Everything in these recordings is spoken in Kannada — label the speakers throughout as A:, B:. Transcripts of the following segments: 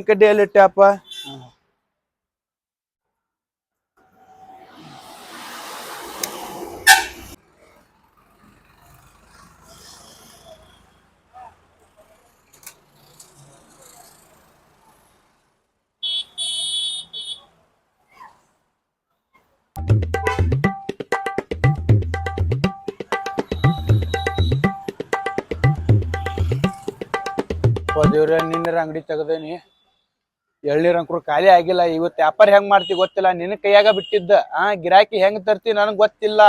A: ಕಡ್ಡಿ ಎಲ್ಲಿಟ್ಟಪ್ಪ? ದೇವ್ರ ನಿನ್ನರ ಅಂಗಡಿ ತೆಗದೇನಿ, ಎಳ್ನೀರ್ ಅಂಕರು ಖಾಲಿ ಆಗಿಲ್ಲ. ಇವತ್ತು ವ್ಯಾಪಾರ ಹೆಂಗ್ ಮಾಡ್ತಿ ಗೊತ್ತಿಲ್ಲ, ನಿನ್ನ ಕೈಯಾಗ ಬಿಟ್ಟಿದ್ದ. ಗಿರಾಕಿ ಹೆಂಗ್ ತರ್ತಿ ನನಗ್ ಗೊತ್ತಿಲ್ಲ.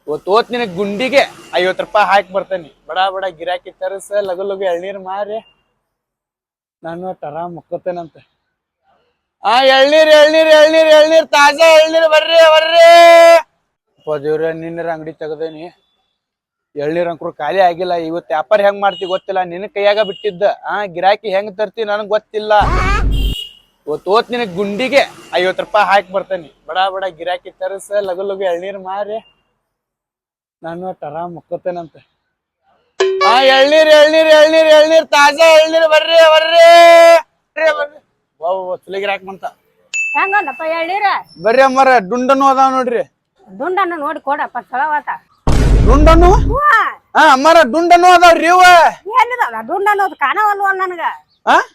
A: ಇವತ್ತು ಓತ್ ನಿನಗ್ ಗುಂಡಿಗೆ 50 ರೂಪಾಯಿ ಹಾಕಿ ಬರ್ತೇನಿ. ಬಡ ಬಡ ಗಿರಾಕಿ ತರಸ, ಲಗು ಲಗು ಎಳ್ನೀರ್ ಮಾರಿ ನಾನು ಆರಾಮ್ ಮುಕ್ಕೋತೇನಂತ. ಎಳ್ನೀರ್ ಎಳ್ನೀರ್ ಎಳ್ನೀರ್ ಎಳ್ನೀರ್ ತಾಜಾ ಎಳ್ನೀರ್ ಬರ್ರಿ ಬರ್ರಿ. ದೇವ್ರ ನಿನ್ನರ ಅಂಗಡಿ ತೆಗದೇನಿ, ಎಳ್ನೀರ್ ಅಂಕರು ಖಾಲಿ ಆಗಿಲ್ಲ. ಇವತ್ತು ವ್ಯಾಪಾರ ಹೆಂಗ್ ಮಾಡ್ತಿ ಗೊತ್ತಿಲ್ಲ, ನಿನ್ನ ಕೈಯಾಗ ಬಿಟ್ಟಿದ್ದ. ಗಿರಾಕಿ ಹೆಂಗ್ ತರ್ತಿ ನನಗ್ ಗೊತ್ತಿಲ್ಲ. ಇವತ್ತು ಓತ್ ನಿನಗ್ ಗುಂಡಿಗೆ 50 ರೂಪಾಯಿ ಹಾಕಿ ಬರ್ತೇನಿ. ಬಡ ಬಡ ಗಿರಾಕಿ ತರಸ, ಲಗು ಲಗು ಎಳ್ನೀರ್ ಮಾರಿ ನಾನು ಆರಾಮ್ ಮುಕ್ಕೋತೇನಂತ. ಎಳ್ನೀರ್ ಎಳ್ನೀರ್ ಎಳ್ನೀರ್ ಎಳ್ನೀರ್ ತಾಜಾ ಎಳ್ನೀರ್ ಬರ್ರಿ ಬರ್ರಿ ಬರ್ರಿ. ಚುಲಿ ಗಿರಾಕಿ ಬಂತ.
B: ಹೆಂಗಪ್ಪ ಎಳ್ನೀರ?
A: ಬರ್ರಿ ಅಮ್ಮಾರ, ಡುಂಡನು ಅದಾವ ನೋಡ್ರಿ.
B: ದುಂಡನ್ನು ನೋಡಿ ಕೊಡಪ್ಪ, ಚಲೋವಾತ.
A: ಡುಂಡನು? ಅಮ್ಮಾರ ಡುಂಡನು ಅದಾವ್ರಿ. ಇವ
B: ಎಲ್ಲಿದಾವ ದುಂಡ ಅನ್ನೋದು? ಕಾಣವಲ್ವ ನನಗ,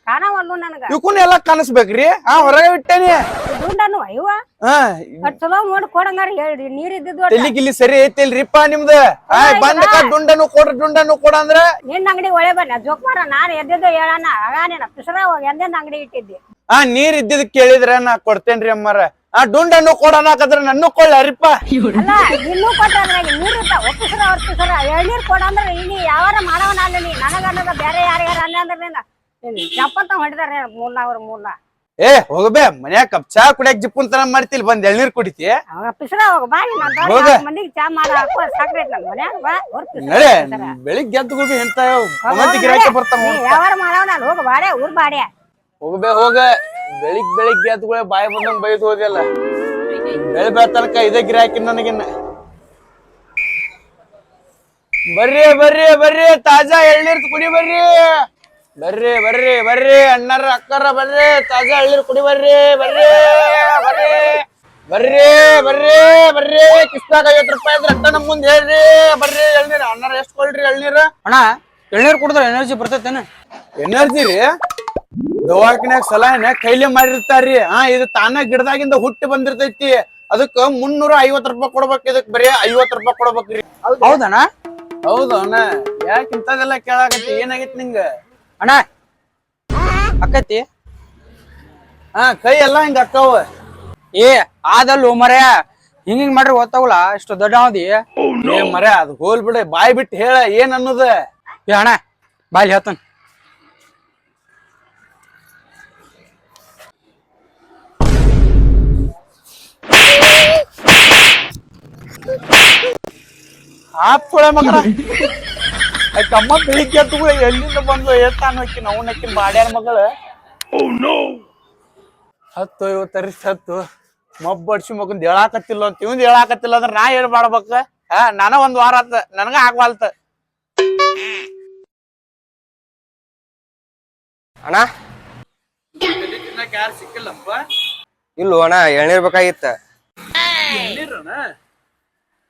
B: ಕಾಣವಲ್ವ ನನಗ.
A: ಇವಕ್ಕೂನ್ ಎಲ್ಲಾ ಕಾಣಿಸ್ಬೇಕ್ರಿ. ಹೊರಗೆ ಬಿಟ್ಟೇನಿ
B: ದುಂಡನು. ಇವ ಚಲೋ ನೋಡಿ ಕೊಡಂಗಾರ ಹೇಳ್ರಿ. ನೀರ್ ಇದ್ದಿದ್ದು
A: ತಲಿ ಗಿಲ್ಲಿ ಸರಿ ಐತಿಲ್ರಿಪ್ಪ ನಿಮ್ದ? ಬಂದ ಡುಂಡನು ಕೊಡ್ರಿ ಡುಂಡನು ಕೊಡ ಅಂದ್ರ
B: ನಿನ್ನ ಅಂಗಡಿ ಒಳ್ಳೆ ಬನ್ನಿ ಜೋಕ್ಮಾರ. ನಾನ್ ಎದ್ದಿದ್ದು ಹೇಳಣ ಆಗಾನೇನ ಪಿಸರ ಎಂದೆಂದ ಅಂಗಡಿ ಇಟ್ಟಿದ್ದೆ.
A: ನೀರ್ ಇದ್ದಿದ್ ಕೇಳಿದ್ರ ನಾ ಕೊಡ್ತೇನ್ರಿ ಅಮ್ಮಾರ. ಡುಂಡನ್ನು ಕೊಡನಾಕದ್ರ ನನ್ನ ಕೊಳ್ಳರಿಪ್ಪ.
B: ಅಲ್ಲ ಇನ್ನೂ ಕೊಟ್ಟಾದ್ರೆ ನೀರ್ ಇರ್ತಾವ. ಒಪ್ಪಿಸ್ರ ಹೊರ್ಪಿಸ್ರ ಎಳ್ನೀರ್ ಕೊಡಂದ್ರ ಇಲ್ಲಿ ಯಾವಾರ ಮಾಡವನ ಅಲ್ಲ. ನೀ ನನಗ ಅನ್ನೋದ ಬೇರೆ ಯಾರ್ಯಾರ ಅನ್ನಂದ್ರ ಚಪ್ಪಂತ ಹೊಡಿದಾರ ಮೂರ್ನ.
A: ಹೋಗಬೇ, ಮನ್ಯಾಗ ಕಪ್ ಚಾ ಕುಡಿಯಾಕ ಜಿಪ್ಪುನ್ ತರ ಮಾಡ್ತಿಲ್, ಬಂದ್ ಎಳ್ನೀರ್ ಕುಡಿತಿ.
B: ಪಿಸ್ರ ಹೋಗ ಬಾ, ಮಂದಿಗೆ ಚಾ ಮಾಡ ಸಾಕ್ರೈತ್ ನನ್ ಮನ್ಯಾಗ ಬಾ.
A: ಬೆಳಿಗ್ಗೆ ಎದ್ದು ಹೋಗಿ ಎಂತ ಗಿರಾಕಿ ಬರ್ತಾವ.
B: ಯಾವಾರ ಮಾಡವನ ಹೋಗ ಬಾಡೆ ಊರ್ ಬಾಡೆ.
A: ಹೋಗಬೇ ಹೋಗ, ಬೆಳಿಗ್ಗೆ ಎದ್ದುಗಳ ಬಾಯಿ ಬಂದಂಗ್ ಬೈದ್ ಹೋದಿಲ್ಲ. ಬೆಳಿ ತನಕ ಇದೇ ಗಿರಾಕಿ ನನಗಿನ್ನ. ಬರ್ರಿ ಬರ್ರಿ ಬರ್ರಿ, ತಾಜಾ ಎಳ್ನೀರ್ ಕುಡಿ ಬರ್ರಿ. ಬರ್ರಿ ಬರ್ರಿ ಬರ್ರಿ ಅಣ್ಣರ ಅಕ್ಕರ ಬರ್ರಿ, ತಾಜಾ ಎಳ್ನೀರ್ ಕುಡಿ ಬರ್ರಿ. ಬರ್ರಿ ಬರ್ರಿ ಬರ್ರಿ ಬರ್ರಿ ಬರ್ರಿ. ಕಿಸ್ತಾಗ 50 ರೂಪಾಯಿ ಇದ್ರೆ ಅಕ್ಕ ನಮ್ ಮುಂದ್ ಹೇಳ್ರಿ. ಬರ್ರಿ ಎಳ್ನೀರ್. ಅಣ್ಣರ ಎಷ್ಟ್ ಕೊಡ್ರಿ ಎಳ್ನೀರ್?
C: ಅಣ್ಣ ಎಳ್ನೀರ್ ಕುಡಿದ್ರ ಎನರ್ಜಿ ಬರ್ತೈತೇನ?
A: ಎನರ್ಜಿ ರೀ? ದವಾಖಾನ್ಯಾಗ ಸಲಾನ ಕೈಲಿ ಮಾಡಿರ್ತಾರ್ರಿ. ಇದು ತಾನ ಗಿಡದಾಗಿಂದ ಹುಟ್ಟಿ ಬಂದಿರ್ತೈತಿ. ಅದಕ್ಕ 350 ರೂಪಾಯಿ ಕೊಡ್ಬೇಕ್. ಇದಕ್ ಬರೀ 50 ರೂಪಾಯಿ ಕೊಡ್ಬೇಕ್ರಿ.
C: ಹೌದಣ್ಣ?
A: ಹೌದು ಅಣ್ಣ. ಯಾಕ ಇಂತದೆಲ್ಲ ಕೇಳಾಕತ್ತಿ? ಏನಾಗೈತಿ ನಿಂಗ?
C: ಅಣ್ಣ ಅಕ್ಕತಿ
A: ಕೈ ಎಲ್ಲಾ ಹಿಂಗ ಅಕ್ಕವ.
C: ಆದಲ್ಲ ಮರ, ಹಿಂಗಿಂಗ್ ಮಾಡ್ರಿ ಗೊತ್ತಾಗಲ್ಲ. ಇಷ್ಟು ದೊಡ್ಡ ಅವದಿ
A: ಮರ. ಅದು ಹೋಲ್ ಬಿಡ, ಬಾಯ್ ಬಿಟ್ಟು ಹೇಳ ಏನ್ ಅನ್ನೋದ.
C: ಅಣ್ಣ ಬಾಯ್ ಹೇಳ್ತಾನ.
A: ಹಾಕ್ಕೊಳ ಮಗನ. ಕಮ್ಮ ಬೆಳಿಗ್ಗೆ ಎದ್ದು ಎಲ್ಲಿಂದ ಬಂದು ಏತಾನ ಹಾಕಿ ಅವನಕ್ಕಿನ ಬಾಡ್ಯಾರ ಮಗಳ. 10-50 ಮಬ್ಬಡ್ಸಿ ಮಗಂದ್ ಹೇಳಾಕತ್ತಿಲ್ಲ ಅಂತ ಇವಂದ್ ಹೇಳಾಕತ್ತಿಲ್ಲ ಅಂದ್ರ ನಾ ಹೇಳ್ ಮಾಡ್ಬೇಕ. ನಾನ ಒಂದ್ ವಾರ ಆತ, ನನಗ ಆಗ್ವಾಲ್ತ.
C: ಅಣ್ಣ
A: ಯಾರು ಸಿಕ್ಕಿಲ್ಲಪ್ಪ?
C: ಇಲ್ವ ಅಣ್ಣ, ಎಳ್ನೀರ್ ಬೇಕಾಗಿತ್ತ.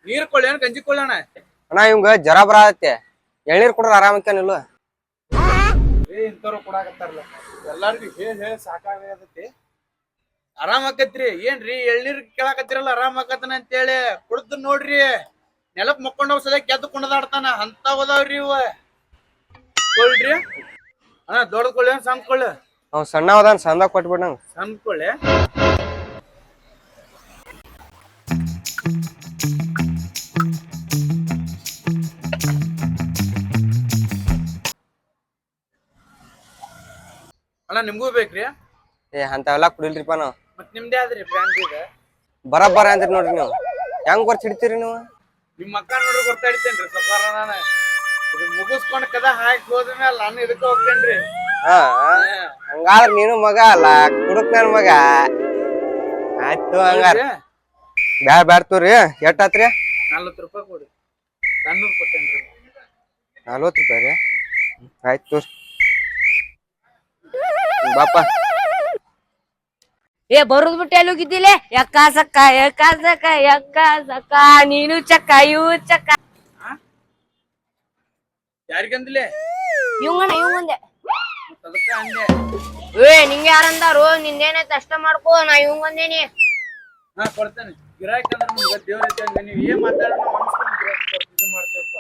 A: ನೀರ್ ಕೊಳ್ಳೇನ ಗಂಜಿ ಕೊಳ್ಳೋಣ?
C: ಅಣ್ಣ ಇವಂಗ ಜ್ವರ ಬರತ್ತೆ, ಎಳ್ನೀರ್ ಕುಡ್ರ ಆರಾಮಕ್ಕೇನಿಲ್ಲ.
A: ಇಂಥವ್ರು ಕೊಡಾಕತ್ತಾರಲ್ಲ, ಎಲ್ಲಾರ್ಗು ಹೇಳಿ ಸಾಕಾಗತೈತಿ. ಆರಾಮ್ ಆಕತ್ರಿ ಏನ್ರಿ? ಎಳ್ನೀರ್ ಕೇಳಾಕತ್ತಿರಲ್ಲ ಆರಾಮ್ ಆಕತನ ಅಂತೇಳಿ ಕುಡ್ದು ನೋಡ್ರಿ. ನೆಲಕ್ ಮಕ್ಕೊಂಡವ್ ಸದ ಗೆದ್ದು ಕುಣದಾಡ್ತಾನ ಅಂತ ಹೋದಾವ್ರಿ ಇವ. ಕೊಳ್ರಿ ದೊಡ್ಡ ಕೊಳ್ಳಿ ಸಣ್ಣ ಕೊಳ್ಳಿ?
C: ಅವ್ ಸಣ್ಣ ಹೋದಾನ, ಸಣ್ಣದಾಗ ಕೊಟ್ಬಿಡ.
A: ಸಣ್ಣ ಕೊಳ್ಳಿ ಅಣ್ಣ. ನಿಮ್ಗೂ ಬೇಕ್ರಿ?
C: ಅಂತವೆಲ್ಲಾ ಕುಡಿಲ್ರಿಪ್ಪ ನಾವ್.
A: ಮತ್ ನಿಮ್ದೇ ಆದ್ರಿ ಬ್ರ್ಯಾಂಡ್ ಇದೆ.
C: ಬರಬ್ಬರ ಅಂತೀರಿ ನೋಡ್ರಿ ನೀವು. ಹೆಂಗ್ ಗೊತ್ತ ಹಿಡಿತೀರಿ ನೀವು?
A: ನಿಮ್ ಅಕ್ಕ ನೋಡ್ರಿ ಗೊತ್ತಾ ಹಿಡಿತೇನ್ರಿ ಸಫಾರ. ನಾನು ಮುಗಿಸ್ಕೊಂಡ್ ಕದ ಹಾಕಿ ಹೋದ್ಮೇಲೆ ನಾನು ಇದಕ್ಕೆ ಹೋಗ್ತೇನ್ರಿ.
C: ಹಂಗಾದ್ರ ನೀನು ಮಗ ಅಲ್ಲ, ಕುಡುಕ್ ನನ್ ಮಗ. ಆಯ್ತು ಹಂಗಾರ ಬ್ಯಾಡ್ ತೋರಿ. ಎಷ್ಟಾತ್ರಿ?
A: 40 ರೂಪಾಯಿ ಕೊಡಿ. ಸಣ್ಣದ್ ಕೊಟ್ಟೇನ್ರಿ.
C: 40 ರೂಪಾಯಿ ರೀ? ಆಯ್ತು ತೋರಿ. ಬಾಪ
D: ಏ ಬರುದ್ ಬಿಟ್ಟು ಎಲ್ಲಿ ಹೋಗಿದ್ದಿಲ್ಲ ಯಕ್ಕ ಸಕ್ಕ ನೀನು ಚಕ್ಕ ಇವು ಚಕ್ಕ
A: ಯಾರಿಗಂದ್ಲೆ
D: ಇವಂಗಂದೆ
A: ಅದಕ್ಕ ಅಂದೆ.
D: ಏ ನಿಂಗೆ ಯಾರಂದಾರು ನಿಂದೇನೈತೆ ಅಷ್ಟ ಮಾಡ್ಕೋ ನಾ ಇವಂಗಂದೇನಿ.
A: ಹಾ ಕೊಡ್ತೇನೆ ಗಿರಾಕಿ ಅಂದ್ರೆ ನಿಮ್ಗೆ ದೇವ್ರ ಇದ್ದಂಗೆ ನೀವು ಏನ್ ಮಾತಾಡೋಣ ಅನ್ಸ್ಕೊಂಡು ಗಿರಾಕಿ ಇದು ಮಾಡ್ತೇವಪ್ಪ.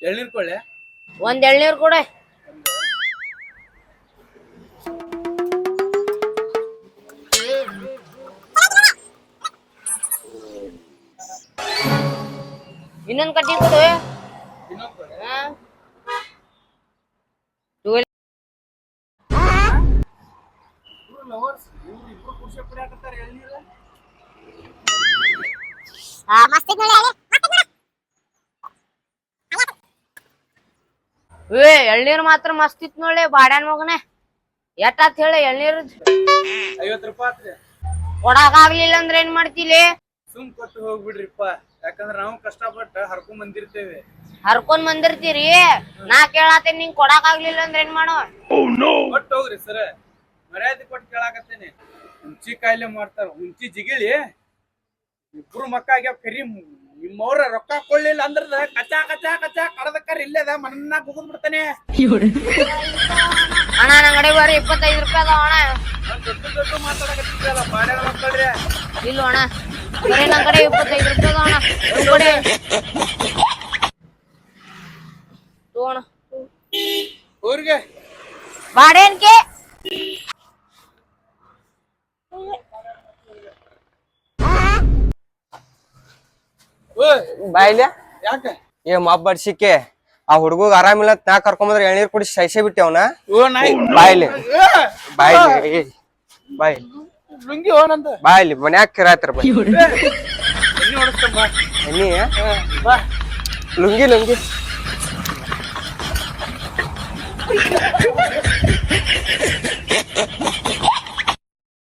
A: ಎಳ್ನೀರ್ ಕೊಳ್ಳೆ
D: ಒಂದ್ ಎಳ್ನೀರ್ ಕೊಡ. ಇನ್ನೊಂದ್ ಕಟ್ಟಿ ಕೊಡು.
A: ಇನ್ನೊಂದ್ ಕೊಳ್ಳೆ
D: ಹಾ
A: ಲವರ್ಸ್ ಇಬ್ರು ಖುಷಿ ಪಡ್ಯಾಕತ್ತಾರ ಎಳ್ನೀರ.
D: ಏ ಎಳ್ನೀರ್ ಮಾತ್ರ ಮಸ್ತ್ ಇತ್ ನೋಡ್ಲಿ ಬಾಡ್ಯಾನ್ ಮಗನೇ. ಎಷ್ಟಾತ್ ಹೇಳಿ ಎಳ್ನೀರ್
A: 50 ರೂಪಾಯಿ ಆತ್ರಿ.
D: ಕೊಡಾಕ್ ಆಗ್ಲಿಲ್ಲ ಅಂದ್ರೆ ಏನ್ ಮಾಡ್ತಿಲಿ?
A: ಸುಮ್ ಕೊಟ್ಟು ಹೋಗ್ಬಿಡ್ರಿಪ್ಪ, ಯಾಕಂದ್ರ ನಾವು ಕಷ್ಟಪಟ್ಟ ಹರ್ಕೊಂಡ್ ಬಂದಿರ್ತೇವೆ.
D: ಹರ್ಕೊಂಡ್ ಬಂದಿರ್ತೀರಿ, ನಾ ಕೇಳಾತೇನ್ ನಿಂಗ್ ಕೊಡಾಕ್ ಆಗ್ಲಿಲ್ಲ ಅಂದ್ರೆ ಏನ್ ಮಾಡೋ?
A: ಕೊಟ್ಟು ಹೋಗ್ರಿ ಸರ, ಮರ್ಯಾದೆ ಕೊಟ್ಟು ಕೇಳಾಕತ್ತೇನೆ. ಹುಂಚಿ ಕಾಯಿಲೆ ಮಾಡ್ತಾರ, ಹುಂಚಿ ಜಿಗಿಳಿ ಇಬ್ರು ಮಕ್ಕ ಆಗ್ಯಾವ. ಕರಿ ನಿಮ್ಮವ್ರ ರೊಕ್ಕ ಕೊಡ್ಲಿಲ್ಲ ಅಂದ್ರ ಕಚಾ ಕಚಾ ಕಚಾ ಕಡದಕ್ಕಾರ ಇಲ್ಲದ ಮನ್ನ ಕುಗದ್ ಬಿಡ್ತಾನೆ.
D: ಅಣ್ಣ ನಂಗಡೆ ಬರ್ರಿ 25 ರೂಪಾಯಿ ಅದಾವ ಅಣ್ಣ.
A: ದೊಡ್ಡ ದೊಡ್ಡ ಮಾತಾಡಕತ್ತಿದ್ರಲ್ಲ ಬಾಡ್ಯಾಗ ಮಕ್ಕಳ್ರಿ.
D: ಇಲ್ಲ ಅಣ್ಣ ಬರೀ ನನ್ ಕಡೆ 25 ರೂಪಾಯಿ ಅದಾವ ಅಣ್ಣ. ನನ್ ಕಡೆ ತಗೋಣ
A: ಊರಿಗೆ
D: ಬಾಡೇನ್ಕೆ
C: ಬಾಯ್ಲೆ
A: ಯಾಕ
C: ಏ ಮಾಪ್ ಬಡ್ಸಿಕೆ ಆ ಹುಡುಗ ಆರಾಮಿಲ್ಲ ಅಂತ ನಾ ಕರ್ಕೊಂಬಂದ್ರ ಎಳ್ನೀರ್ ಕುಡಿ ಸೈಸೆ ಬಿಟ್ಟೆ ಅವನ. ಬಾಯ್ಲಿ ಬಾಯ್ಲಿ ಬಾಯ್
A: ಲುಂಗಿ ಹೋನಂತ
C: ಬಾಯ್ಲಿ ಮನ್ಯಾಗ ಕಿರಾತ್ರ ಬಾ
A: ಎಣ್ಣೆ ಹೊಡಸ್ತಮ್ಮ.
C: ಎಣ್ಣಿ
A: ಬಾ
C: ಲುಂಗಿ ಲುಂಗಿ